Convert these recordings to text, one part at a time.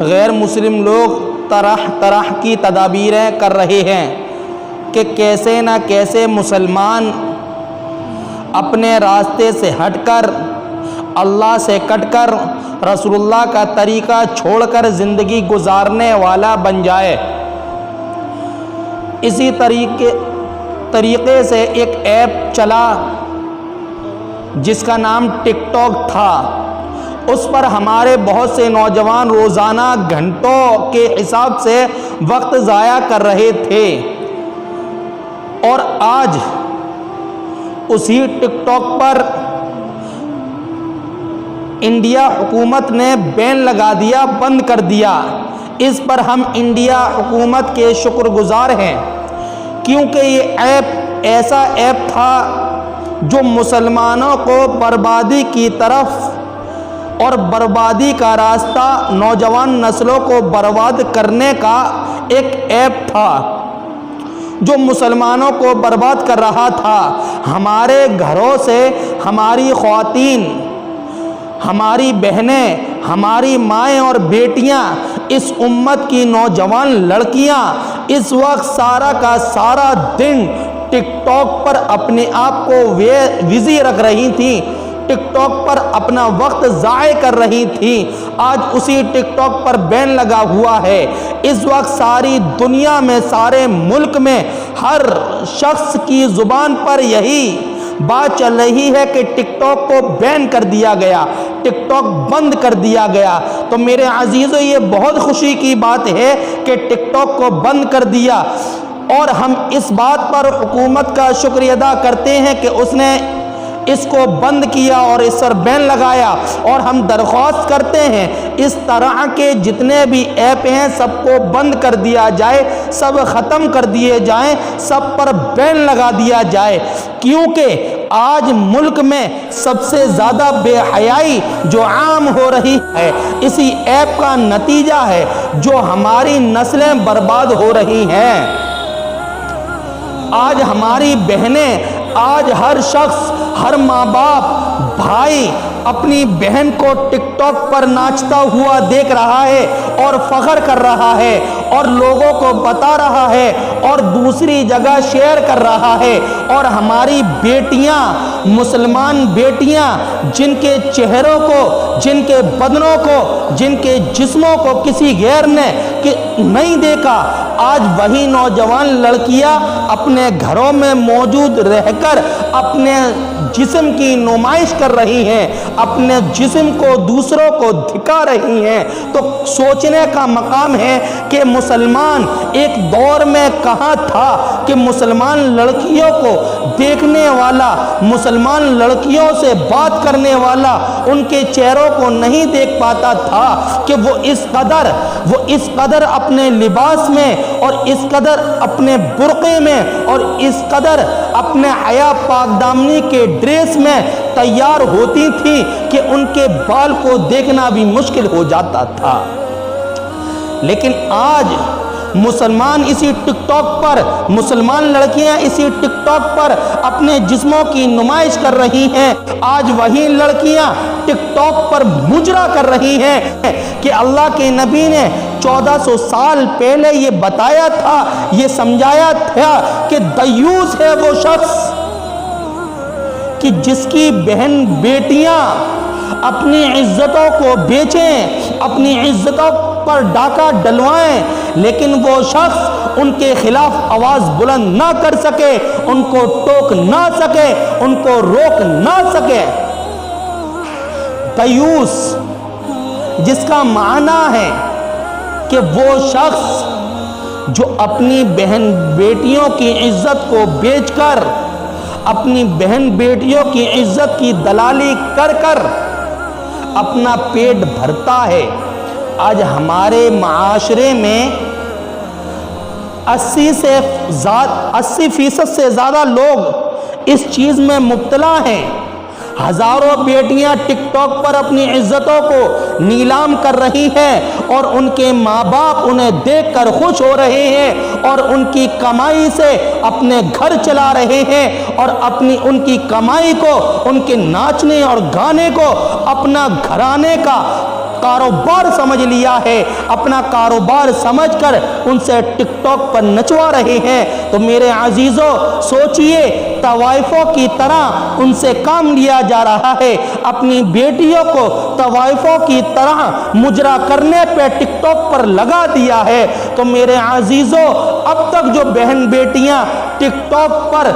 غیر مسلم لوگ طرح طرح کی تدابیریں کر رہے ہیں کہ کیسے نہ کیسے مسلمان اپنے راستے سے ہٹ کر، اللہ سے کٹ کر، رسول اللہ کا طریقہ چھوڑ کر زندگی گزارنے والا بن جائے۔ اسی طریقے سے ایک ایپ چلا جس کا نام ٹک ٹاک تھا۔ اس پر ہمارے بہت سے نوجوان روزانہ گھنٹوں کے حساب سے وقت ضائع کر رہے تھے، اور آج اسی ٹک ٹاک پر انڈیا حکومت نے بین لگا دیا، بند کر دیا۔ اس پر ہم انڈیا حکومت کے شکر گزار ہیں، کیونکہ یہ ایپ ایسا ایپ تھا جو مسلمانوں کو بربادی کی طرف اور بربادی کا راستہ، نوجوان نسلوں کو برباد کرنے کا ایک ایپ تھا جو مسلمانوں کو برباد کر رہا تھا۔ ہمارے گھروں سے ہماری خواتین، ہماری بہنیں، ہماری مائیں اور بیٹیاں، اس امت کی نوجوان لڑکیاں اس وقت سارا کا سارا دن ٹک ٹاک پر اپنے آپ کو بزی رکھ رہی تھیں، ٹک ٹاک پر اپنا وقت ضائع کر رہی تھی۔ آج اسی ٹک ٹاک پر بین لگا ہوا ہے۔ اس وقت ساری دنیا میں، سارے ملک میں ہر شخص کی زبان پر یہی بات چل رہی ہے کہ ٹک ٹاک کو بین کر دیا گیا، ٹک ٹاک بند کر دیا گیا۔ تو میرے عزیزو، یہ بہت خوشی کی بات ہے کہ ٹک ٹاک کو بند کر دیا، اور ہم اس بات پر حکومت کا شکریہ ادا کرتے ہیں کہ اس نے اس کو بند کیا اور اس پر بین لگایا، اور ہم درخواست کرتے ہیں اس طرح کے جتنے بھی ایپ ہیں سب کو بند کر دیا جائے، سب ختم کر دیے جائیں، سب پر بین لگا دیا جائے، کیونکہ آج ملک میں سب سے زیادہ بے حیائی جو عام ہو رہی ہے اسی ایپ کا نتیجہ ہے، جو ہماری نسلیں برباد ہو رہی ہیں۔ آج ہماری بہنیں، آج ہر شخص، ہر ماں باپ، بھائی اپنی بہن کو ٹک ٹاک پر ناچتا ہوا دیکھ رہا ہے اور فخر کر رہا ہے اور لوگوں کو بتا رہا ہے اور دوسری جگہ شیئر کر رہا ہے، اور ہماری بیٹیاں، مسلمان بیٹیاں، جن کے چہروں کو، جن کے بدنوں کو، جن کے جسموں کو کسی غیر نے نہیں دیکھا، آج وہی نوجوان لڑکیاں اپنے گھروں میں موجود رہ کر اپنے جسم کی نمائش کر رہی ہیں، اپنے جسم کو دوسروں کو دکھا رہی ہیں۔ تو سوچنے کا مقام ہے کہ مسلمان ایک دور میں کہاں تھا کہ مسلمان لڑکیوں کو دیکھنے والا، مسلمان لڑکیوں سے بات کرنے والا ان کے چہروں کو نہیں دیکھ پاتا تھا، کہ وہ اس قدر اپنے لباس میں اور اس قدر اپنے برقعے میں اور اس قدر اپنے حیا پاک دامنی کے ڈریس میں تیار ہوتی تھی کہ ان کے بال کو دیکھنا بھی مشکل ہو جاتا تھا۔ لیکن آج مسلمان اسی ٹک ٹاک پر، مسلمان لڑکیاں اسی ٹک ٹاک پر اپنے جسموں کی نمائش کر رہی ہیں۔ آج وہی لڑکیاں ٹک ٹاک پر مجرا کر رہی ہیں کہ اللہ کے نبی نے 1400 سال پہلے یہ بتایا تھا، یہ سمجھایا تھا کہ دیوس ہے وہ شخص کہ جس کی بہن بیٹیاں اپنی عزتوں کو بیچیں، اپنی عزتوں پر ڈاکہ ڈلوائیں، لیکن وہ شخص ان کے خلاف آواز بلند نہ کر سکے، ان کو ٹوک نہ سکے، ان کو روک نہ سکے۔ دیوس، جس کا معنی ہے کہ وہ شخص جو اپنی بہن بیٹیوں کی عزت کو بیچ کر، اپنی بہن بیٹیوں کی عزت کی دلالی کر کر اپنا پیٹ بھرتا ہے۔ آج ہمارے معاشرے میں 80% سے زیادہ لوگ اس چیز میں مبتلا ہیں۔ ہزاروں بیٹیاں ٹک ٹاک پر اپنی عزتوں کو نیلام کر رہی ہیں، اور ان کے ماں باپ انہیں دیکھ کر خوش ہو رہے ہیں اور ان کی کمائی سے اپنے گھر چلا رہے ہیں، اور ان کی کمائی کو، ان کے ناچنے اور گانے کو اپنا گھرانے کا کاروبار سمجھ لیا ہے، اپنا کاروبار سمجھ کر ان سے ٹک ٹاک پر نچوا رہے ہیں۔ تو میرے عزیزوں سوچئے، طوائفوں کی طرح ان سے کام لیا جا رہا ہے، اپنی بیٹیوں کو طوائفوں کی طرح مجرا کرنے پہ ٹک ٹاک پر لگا دیا ہے۔ تو میرے عزیزوں اب تک جو بہن بیٹیاں ٹک ٹاک پر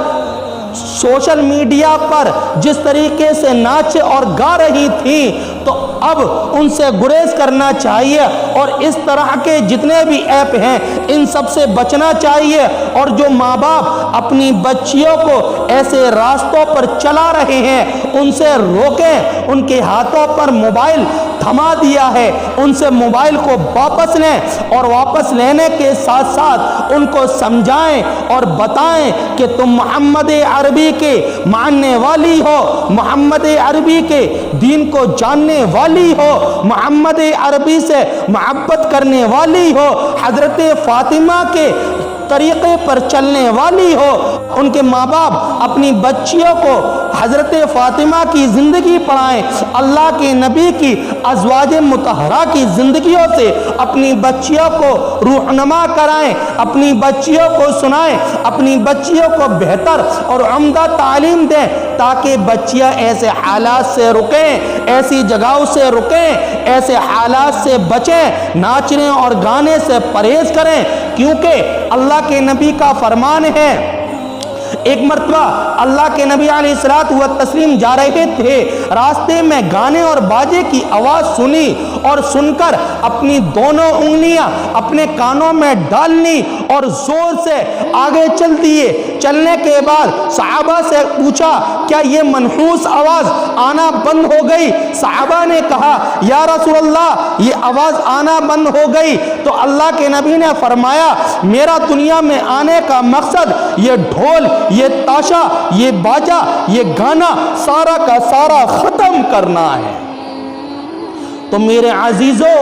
سوشل میڈیا پر جس طریقے سے ناچ اور گا رہی تھیں، تو اب ان سے گریز کرنا چاہیے، اور اس طرح کے جتنے بھی ایپ ہیں ان سب سے بچنا چاہیے۔ اور جو ماں باپ اپنی بچیوں کو ایسے راستوں پر چلا رہے ہیں ان سے روکیں، ان کے ہاتھوں پر موبائل تھما دیا ہے، ان سے موبائل کو واپس لیں، اور واپس لینے کے ساتھ ساتھ ان کو سمجھائیں اور بتائیں کہ تم محمد عربی کے ماننے والی ہو، محمد عربی کے دین کو جاننے والی ہو، محمد عربی سے محبت کرنے والی ہو، حضرت فاطمہ کے طریقے پر چلنے والی ہو۔ ان کے ماں باپ اپنی بچیوں کو حضرت فاطمہ کی زندگی پڑھائیں، اللہ کے نبی کی ازواج مطہرہ کی زندگیوں سے اپنی بچیوں کو رہنما کرائیں، اپنی بچیوں کو سنائیں، اپنی بچیوں کو بہتر اور عمدہ تعلیم دیں، تاکہ بچیاں ایسے حالات سے رکیں، ایسی جگہوں سے رکیں، ایسے حالات سے بچیں، ناچنے اور گانے سے پرہیز کریں۔ کیونکہ اللہ کے نبی کا فرمان ہے، ایک مرتبہ اللہ کے نبی علیہ الصلوۃ والتسلیم جا رہے تھے، راستے میں گانے اور باجے کی آواز سنی، اور سن کر اپنی دونوں انگلیاں اپنے کانوں میں ڈالنی اور زور سے آگے چل دیے۔ چلنے کے بعد صحابہ سے پوچھا، کیا یہ منحوس آواز آنا بند ہو گئی؟ صحابہ نے کہا، یا رسول اللہ یہ آواز آنا بند ہو گئی۔ تو اللہ کے نبی نے فرمایا، میرا دنیا میں آنے کا مقصد یہ ڈھول، یہ تاشا، یہ باجا، یہ گانا سارا کا سارا ختم کرنا ہے۔ تو میرے عزیزوں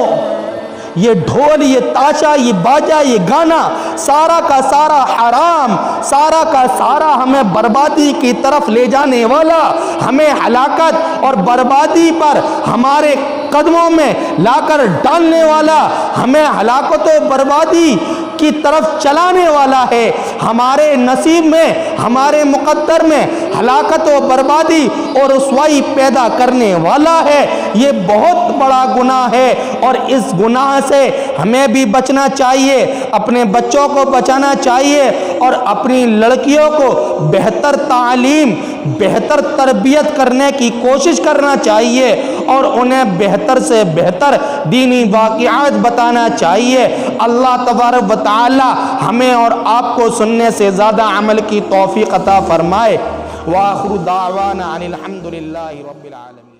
یہ ڈھول، یہ تاشا، یہ باجا، یہ گانا سارا کا سارا حرام، سارا کا سارا ہمیں بربادی کی طرف لے جانے والا، ہمیں ہلاکت اور بربادی پر ہمارے قدموں میں لا کر ڈالنے والا، ہمیں ہلاکت و بربادی کی طرف چلانے والا ہے۔ ہمارے نصیب میں، ہمارے مقدر میں ہلاکت و بربادی اور رسوائی پیدا کرنے والا ہے۔ یہ بہت بڑا گناہ ہے، اور اس گناہ سے ہمیں بھی بچنا چاہیے، اپنے بچوں کو بچانا چاہیے، اور اپنی لڑکیوں کو بہتر تعلیم، بہتر تربیت کرنے کی کوشش کرنا چاہیے، اور انہیں بہتر سے بہتر دینی واقعات بتانا چاہیے۔ اللہ تبارک و تعالی ہمیں اور آپ کو سننے سے زیادہ عمل کی توفیق عطا فرمائے۔ وآخر دعوانا ان الحمد للہ رب العالمین۔